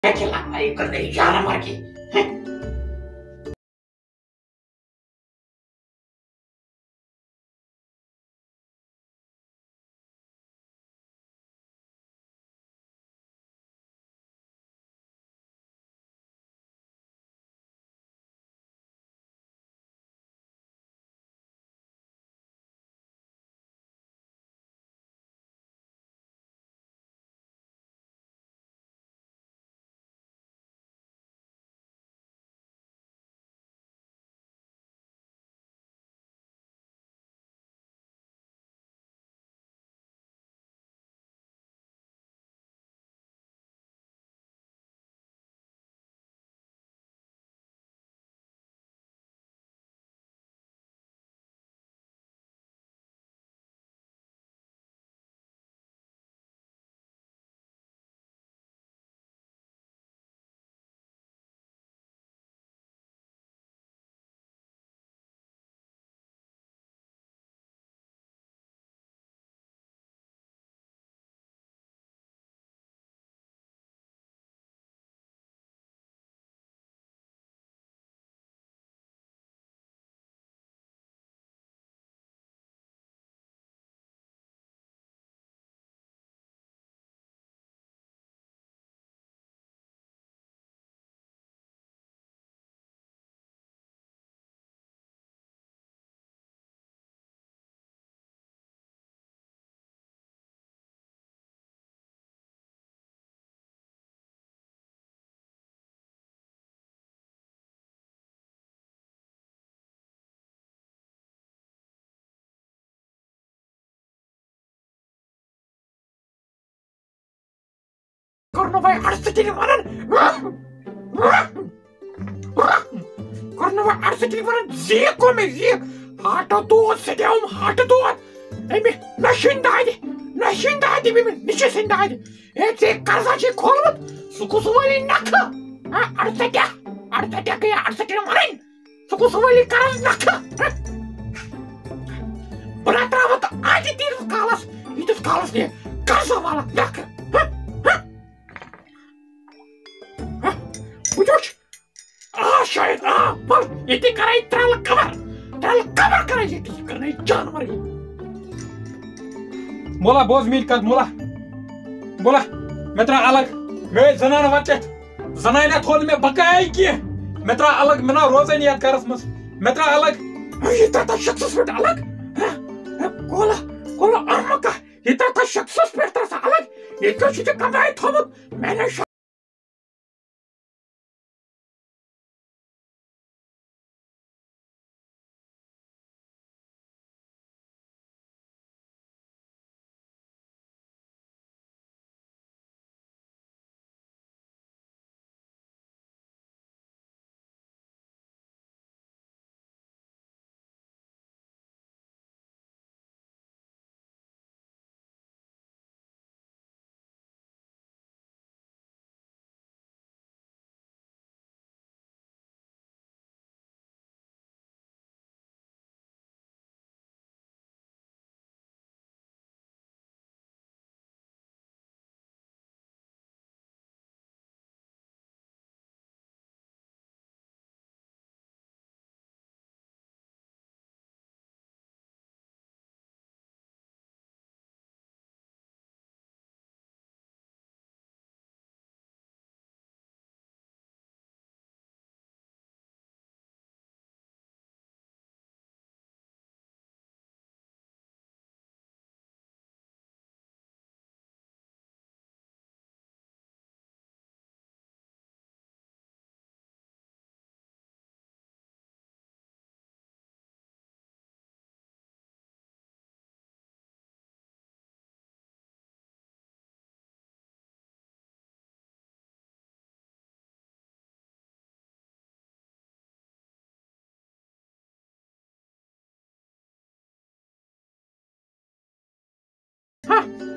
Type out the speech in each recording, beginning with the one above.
Iकडे जानमार्गी Kornova arstitini varan Kornova arstitini varan zie come zie hata dood sedem hata dood emi nashindaydi bimin nişesindaydi etse karzachi kolmut sukusuvali nakı arstitya ya arstitini varan sukusuvali karaz nakı Bratravata adi itus kalas diye karzavala nakı Ujuş! Şahit! Bal! Yeti karayı tralı kabar karayı yeti karayı canım var. Mola boz mil kat mola. Mola metra alag me zanana vatet. Zanayla thol me bakay ki. Metra alag mena rozan yad karasmas. Metra alag. Yeta ta şaksız verdi alag. Kola armaka. Yeta ta şaksız verdi alag. Yeta şiti kamayı tamut. Mene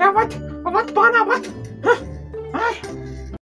evet bana bak.